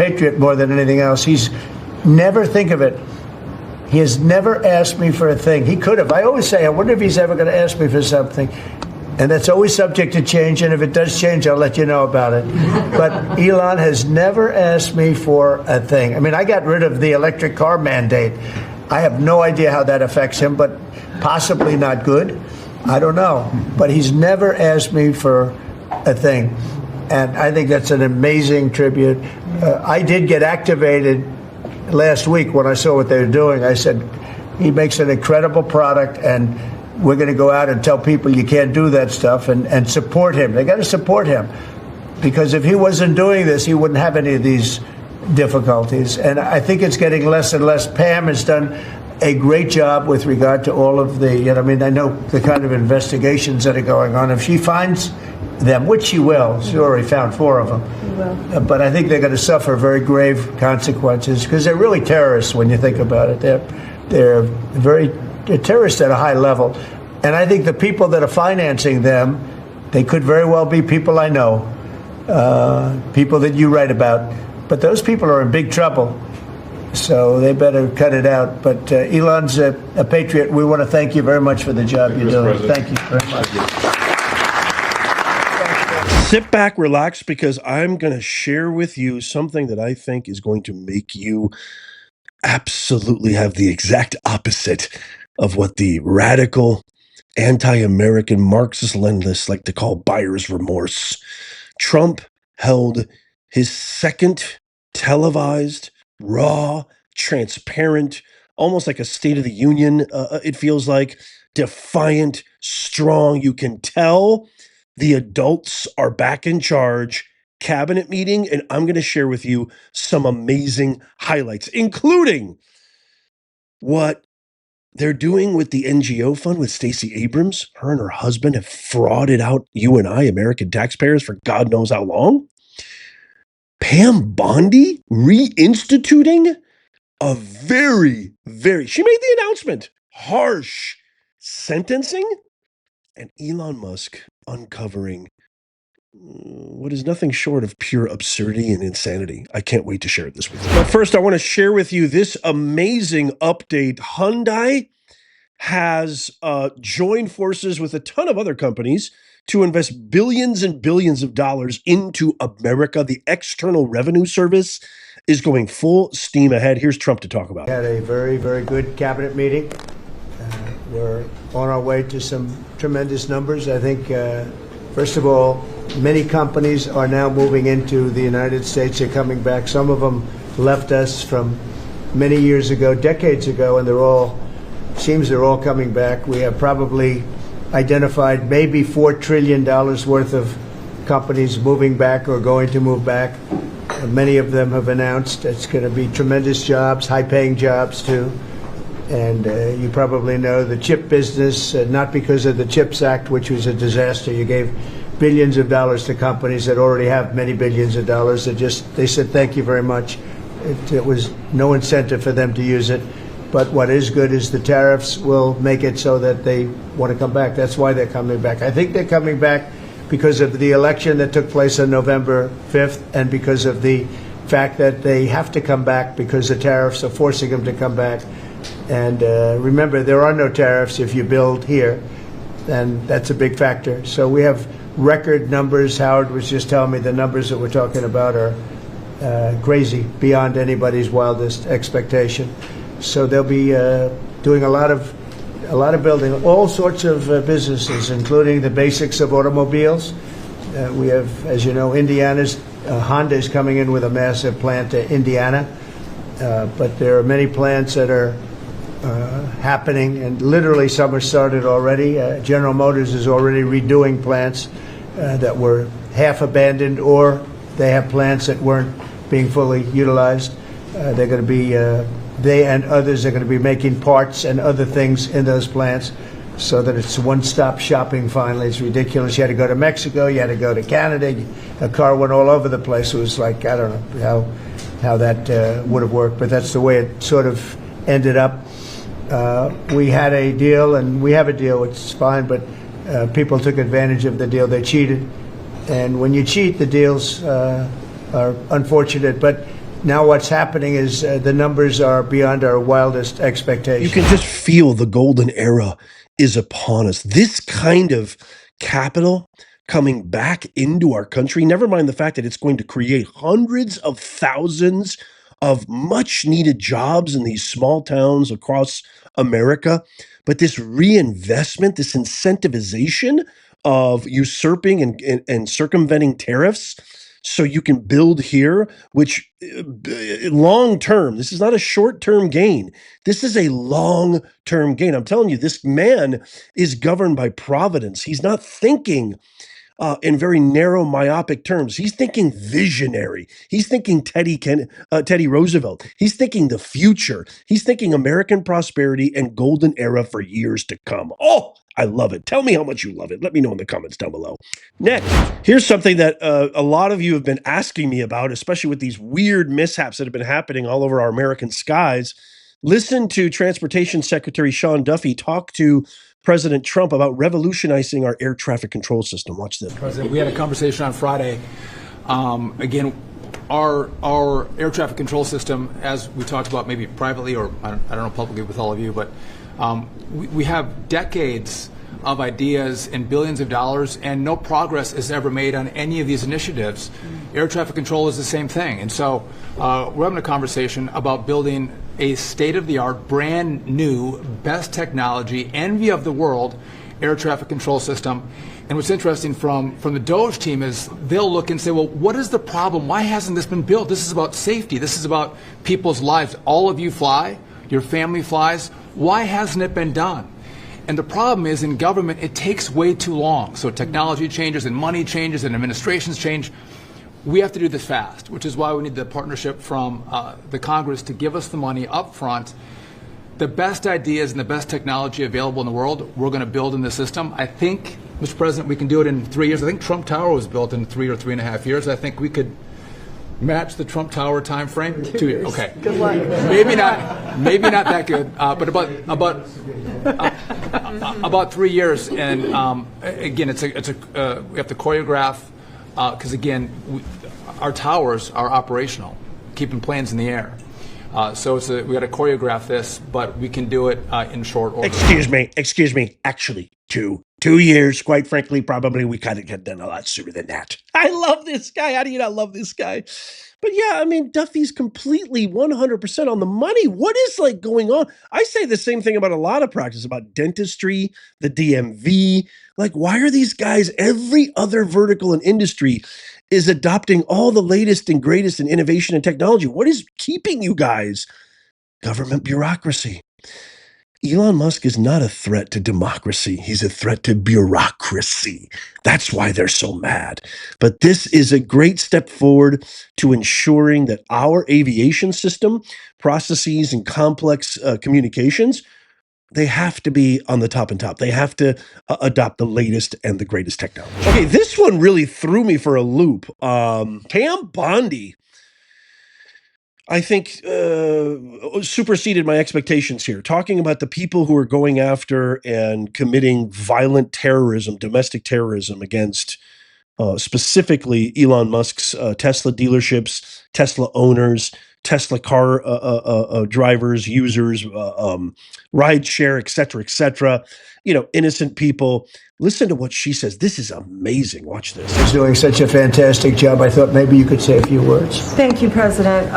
patriot more than anything else. He's never, think of it, he has never asked me for a thing. He could have. I always say, I wonder if he's ever going to ask me for something. And that's always subject to change, and if it does change, I'll let you know about it. But Elon has never asked me for a thing. I mean, I got rid of the electric car mandate. I have no idea how that affects him, but possibly not good. I don't know. But he's never asked me for a thing. And I think that's an amazing tribute. I did get activated last week when I saw what they were doing. I said, he makes an incredible product, and we're going to go out and tell people you can't do that stuff, and support him. They got to support him, because if he wasn't doing this, he wouldn't have any of these difficulties. And I think it's getting less and less. Pam has done a great job with regard to all of the, I mean, I know the kind of investigations that are going on. If she finds them, which she will, she already found 4 of them. But I think they're going to suffer very grave consequences, because they're really terrorists when you think about it. They're terrorists at a high level. And I think the people that are financing them, they could very well be people I know, people that you write about. But those people are in big trouble, so they better cut it out. But Elon's a patriot. We want to thank you very much for the job you're doing. Thank you very much. Sit back, relax, because I'm going to share with you something that I think is going to make you absolutely have the exact opposite of what the radical, anti-American Marxist-Leninists like to call buyer's remorse. Trump held his second televised, raw, transparent, almost like a State of the Union, it feels like, defiant, strong. You can tell the adults are back in charge cabinet meeting, and I'm going to share with you some amazing highlights, including what they're doing with the NGO fund with Stacey Abrams. Her and her husband have frauded out you and I, American taxpayers, for God knows how long. Pam Bondi reinstituting a very, she made the announcement, harsh sentencing, and Elon Musk uncovering what is nothing short of pure absurdity and insanity. I can't wait to share this with you. But first, I want to share with you this amazing update. Hyundai has joined forces with a ton of other companies to invest billions and billions of dollars into America. The External Revenue Service is going full steam ahead. Here's Trump to talk about it. We had a very, very good cabinet meeting. We're on our way to some tremendous numbers. I think, first of all, many companies are now moving into the United States. They're coming back. Some of them left us from many years ago, decades ago, and they're all coming back. We have probably identified maybe $4 trillion worth of companies moving back or going to move back. Many of them have announced it's going to be tremendous jobs, high-paying jobs too. And you probably know the chip business, not because of the CHIPS Act, which was a disaster. You gave billions of dollars to companies that already have many billions of dollars. They said thank you very much. It was no incentive for them to use it. But what is good is the tariffs will make it so that they want to come back. That's why they're coming back. I think they're coming back because of the election that took place on November 5th and because of the fact that they have to come back because the tariffs are forcing them to come back. And remember, there are no tariffs if you build here, and that's a big factor. So we have record numbers. Howard was just telling me the numbers that we're talking about are crazy, beyond anybody's wildest expectation. So they'll be doing a lot of building, all sorts of businesses, including the basics of automobiles. We have, as you know, Honda is coming in with a massive plant to Indiana, but there are many plants that are happening, and literally some are started already. General Motors is already redoing plants that were half abandoned, or they have plants that weren't being fully utilized. They're going to be they and others are going to be making parts and other things in those plants so that it's one-stop shopping finally. It's ridiculous. You had to go to Mexico. You had to go to Canada. A car went all over the place. It was like, I don't know how that would have worked, but that's the way it sort of ended up. We had a deal, and we have a deal. It's fine, but people took advantage of the deal. They cheated. And when you cheat, the deals are unfortunate. But now what's happening is the numbers are beyond our wildest expectations. You can just feel the golden era is upon us. This kind of capital coming back into our country, never mind the fact that it's going to create hundreds of thousands of much needed jobs in these small towns across America. But this reinvestment, this incentivization of usurping and circumventing tariffs so you can build here, which long term, this is not a short term gain. This is a long term gain. I'm telling you, this man is governed by providence. He's not thinking in very narrow, myopic terms. He's thinking visionary. He's thinking Teddy Roosevelt. He's thinking the future. He's thinking American prosperity and golden era for years to come. Oh, I love it. Tell me how much you love it. Let me know in the comments down below. Next, here's something that a lot of you have been asking me about, especially with these weird mishaps that have been happening all over our American skies. Listen to Transportation Secretary Sean Duffy talk to President Trump about revolutionizing our air traffic control system. Watch this. President, we had a conversation on Friday. Again, our air traffic control system, as we talked about maybe privately or I don't know publicly with all of you, but we have decades of ideas and billions of dollars, and no progress is ever made on any of these initiatives. Air traffic control is the same thing. And so we're having a conversation about building a state-of-the-art, brand new, best technology, envy of the world air traffic control system. And what's interesting from the DOGE team is they'll look and say, well, what is the problem? Why hasn't this been built? This is about safety. This is about people's lives. All of you fly. Your family flies. Why hasn't it been done? And the problem is in government, it takes way too long. So technology changes and money changes and administrations change. We have to do this fast, which is why we need the partnership from the Congress to give us the money up front. The best ideas and the best technology available in the world, we're going to build in the system. I think, Mr. President, we can do it in 3 years. I think Trump Tower was built in 3 or 3.5 years. I think we could match the Trump Tower time frame. 2 years. Okay. Good luck. Maybe not that good, but about 3 years. And again, we have to choreograph because again, our towers are operational, keeping planes in the air. So we got to choreograph this, but we can do it in short order. Excuse me. Actually, 2 years. Quite frankly, probably we could have get done a lot sooner than that. I love this guy. How do you not love this guy? But yeah, I mean, Duffy's completely 100% on the money. What is like going on? I say the same thing about a lot of practice, about dentistry, the DMV. Like, why are these guys, every other vertical in industry is adopting all the latest and greatest in innovation and technology? What is keeping you guys? Government bureaucracy. Elon Musk is not a threat to democracy. He's a threat to bureaucracy. That's why they're so mad. But this is a great step forward to ensuring that our aviation system, processes, and complex communications, they have to be on the top and top. They have to adopt the latest and the greatest technology. Okay, this one really threw me for a loop. Pam Bondi, I think, superseded my expectations here, talking about the people who are going after and committing violent terrorism, domestic terrorism against specifically Elon Musk's Tesla dealerships, Tesla owners, Tesla car drivers, users, ride share, et cetera, innocent people. Listen to what she says. This is amazing. Watch this. He's doing such a fantastic job. I thought maybe you could say a few words. Thank you, President.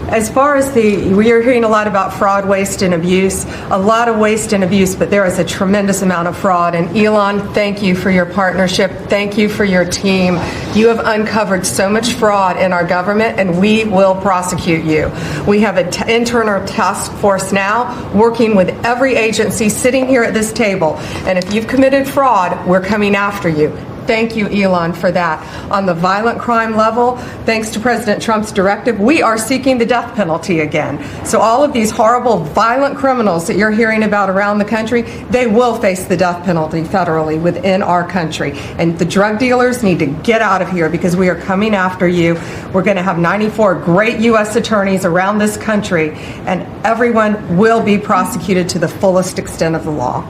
As far as we are hearing a lot about fraud, waste, and abuse, a lot of waste and abuse, but there is a tremendous amount of fraud. And Elon, thank you for your partnership. Thank you for your team. You have uncovered so much fraud in our government, and we will prosecute you. We have an internal task force now working with every agency sitting here at this table. And if you've committed fraud, we're coming after you. Thank you, Elon, for that. On the violent crime level, thanks to President Trump's directive, we are seeking the death penalty again. So all of these horrible, violent criminals that you're hearing about around the country, they will face the death penalty federally within our country. And the drug dealers need to get out of here because we are coming after you. We're going to have 94 great U.S. attorneys around this country, and everyone will be prosecuted to the fullest extent of the law.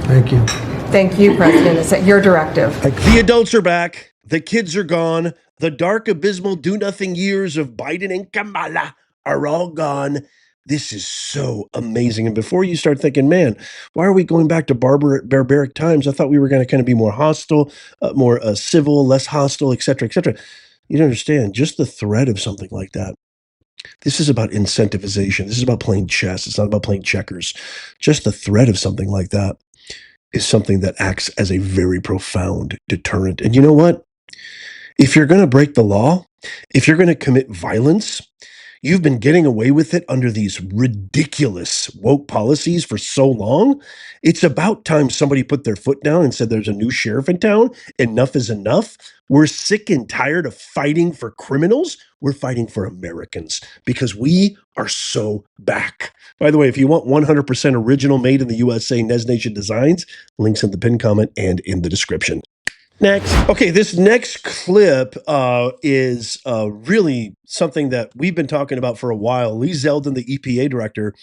Thank you. Thank you, President. It's at your directive. The adults are back. The kids are gone. The dark, abysmal, do-nothing years of Biden and Kamala are all gone. This is so amazing. And before you start thinking, man, why are we going back to barbaric times? I thought we were going to kind of be more hostile, more civil, less hostile, et cetera, et cetera. You don't understand. Just the threat of something like that. This is about incentivization. This is about playing chess. It's not about playing checkers. Just the threat of something like that is something that acts as a very profound deterrent. And you know what? If you're going to break the law, if you're going to commit violence, you've been getting away with it under these ridiculous woke policies for so long. It's about time somebody put their foot down and said, there's a new sheriff in town. Enough is enough. We're sick and tired of fighting for criminals. We're fighting for Americans because we are so back. By the way, if you want 100% original made in the USA Nez Nation designs, links in the pinned comment and in the description. Next. Okay, this next clip is really something that we've been talking about for a while. Lee Zeldin, the EPA director,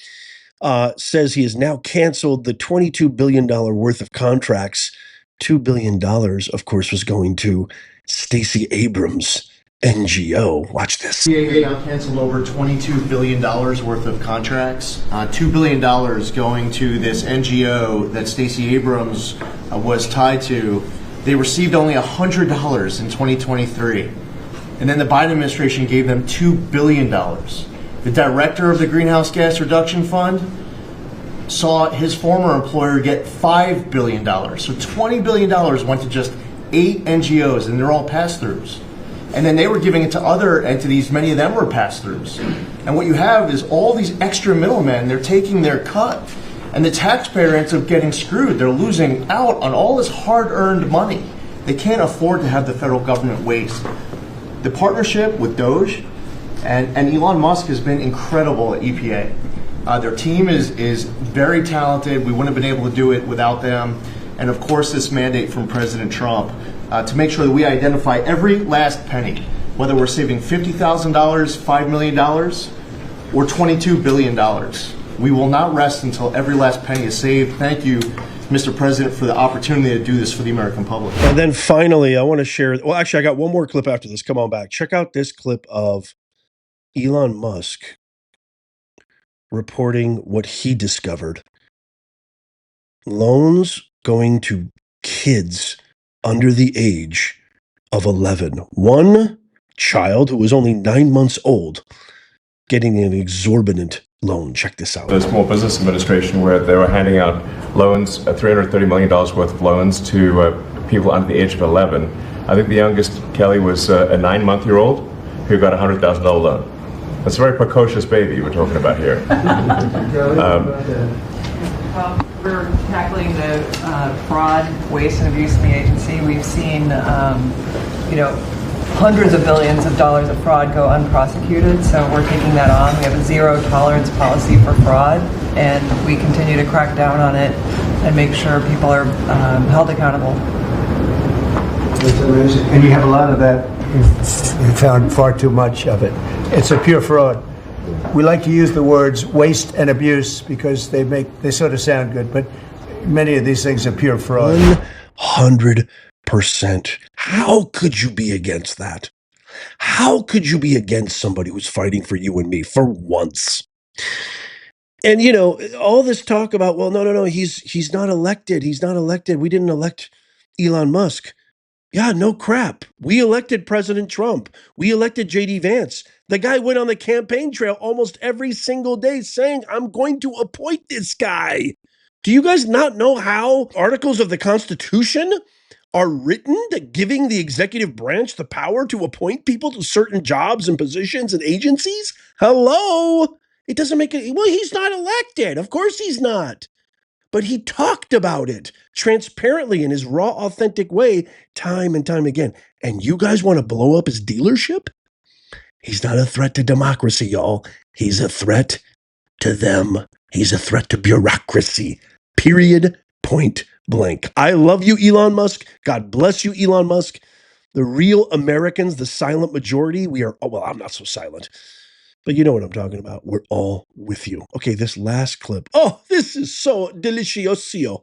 says he has now canceled the $22 billion worth of contracts. $2 billion, of course, was going to Stacey Abrams' NGO. Watch this. EPA now canceled over $22 billion worth of contracts. $2 billion going to this NGO that Stacey Abrams was tied to. They received only $100 in 2023. And then the Biden administration gave them $2 billion. The director of the Greenhouse Gas Reduction Fund saw his former employer get $5 billion. So $20 billion went to just 8 NGOs, and they're all pass-throughs. And then they were giving it to other entities, many of them were pass-throughs. And what you have is all these extra middlemen, they're taking their cut. And the taxpayer ends up getting screwed. They're losing out on all this hard-earned money. They can't afford to have the federal government waste. The partnership with DOGE and Elon Musk has been incredible at EPA. Their team is very talented. We wouldn't have been able to do it without them. And of course, this mandate from President Trump to make sure that we identify every last penny, whether we're saving $50,000, $5 million, or $22 billion. We will not rest until every last penny is saved. Thank you, Mr. President, for the opportunity to do this for the American public. And then finally, I want to share, well, actually, I got one more clip after this. Come on back. Check out this clip of Elon Musk reporting what he discovered. Loans going to kids under the age of 11. One child who was only 9 months old getting an exorbitant loan. Check this out. The Small Business Administration, where they were handing out loans, $330 million worth of loans to people under the age of 11. I think the youngest, Kelly, was a 9-month-old who got a $100,000 loan. That's a very precocious baby we're talking about here. Well, we're tackling the fraud, waste, and abuse in the agency. We've seen, hundreds of billions of dollars of fraud go unprosecuted, so we're taking that on. We have a zero tolerance policy for fraud, and we continue to crack down on it and make sure people are held accountable. It's amazing. And you have a lot of that. You found far too much of it. It's a pure fraud. We like to use the words waste and abuse because they sort of sound good, but many of these things are pure fraud. 100%. How could you be against that? How could you be against somebody who's fighting for you and me for once? And all this talk about, well, no, he's not elected. He's not elected. We didn't elect Elon Musk. Yeah, no crap. We elected President Trump. We elected J.D. Vance. The guy went on the campaign trail almost every single day saying, I'm going to appoint this guy. Do you guys not know how articles of the Constitution are written that giving the executive branch the power to appoint people to certain jobs and positions and agencies? Hello? It doesn't make it. Well, he's not elected. Of course he's not. But he talked about it transparently in his raw, authentic way, time and time again. And you guys want to blow up his dealership? He's not a threat to democracy, y'all. He's a threat to them. He's a threat to bureaucracy. Period. Point blank. I love you, Elon Musk. God bless you, Elon Musk. The real Americans, the silent majority, we are, well, I'm not so silent. But you know what I'm talking about. We're all with you. Okay, this last clip. Oh, this is so delicioso.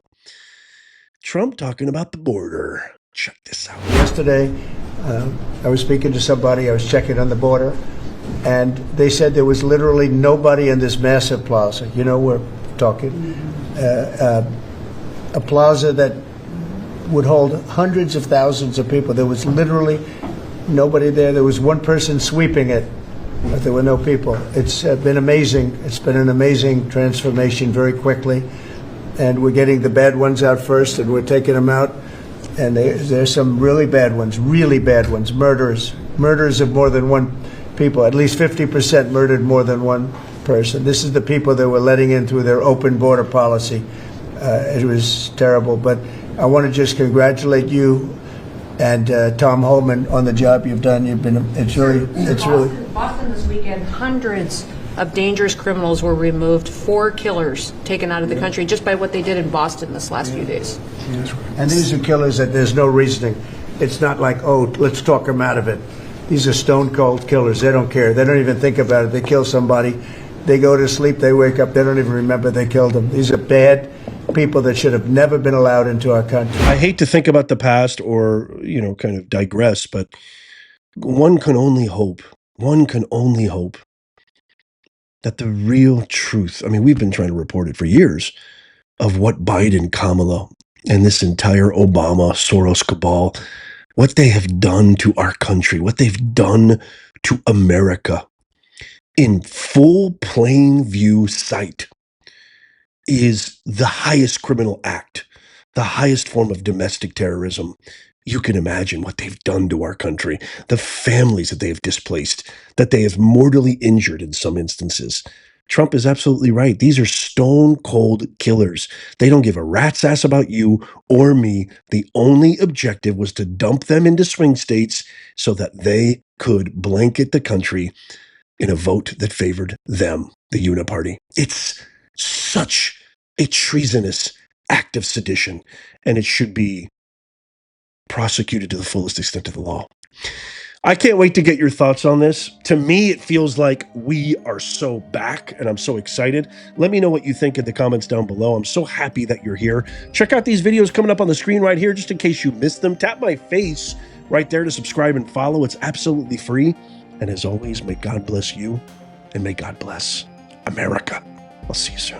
Trump talking about the border. Check this out. Yesterday, I was speaking to somebody, I was checking on the border, and they said there was literally nobody in this massive plaza. You know, we're talking a plaza that would hold hundreds of thousands of people. There was literally nobody there. There was one person sweeping it, but there were no people. It's been amazing. It's been an amazing transformation very quickly, and we're getting the bad ones out first, and we're taking them out. And there's some really bad ones, murders of more than one people. At least 50% murdered more than one person. This is the people that we're letting in through their open border policy. It was terrible, but I want to just congratulate you and Tom Holman on the job you've done. It's really. Boston this weekend, hundreds of dangerous criminals were removed, 4 killers taken out of the country just by what they did in Boston this last few days. And these are killers that there's no reasoning. It's not like, oh, let's talk them out of it. These are stone cold killers. They don't care. They don't even think about it. They kill somebody. They go to sleep. They wake up. They don't even remember they killed them. These are bad people that should have never been allowed into our country. I hate to think about the past or, kind of digress, but one can only hope that the real truth, I mean, we've been trying to report it for years, of what Biden, Kamala, and this entire Obama, Soros cabal, what they have done to our country, what they've done to America in full plain view sight is the highest criminal act, the highest form of domestic terrorism. You can imagine what they've done to our country, the families that they have displaced, that they have mortally injured in some instances. Trump is absolutely right. These are stone cold killers. They don't give a rat's ass about you or me. The only objective was to dump them into swing states so that they could blanket the country in a vote that favored them, the uniparty. It's such a treasonous act of sedition, and it should be prosecuted to the fullest extent of the law. I can't wait to get your thoughts on this. To me, it feels like we are so back, and I'm so excited. Let me know what you think in the comments down below. I'm so happy that you're here. Check out these videos coming up on the screen right here, just in case you missed them. Tap my face right there to subscribe and follow. It's absolutely free. And as always, may God bless you, and may God bless America. I'll see you soon.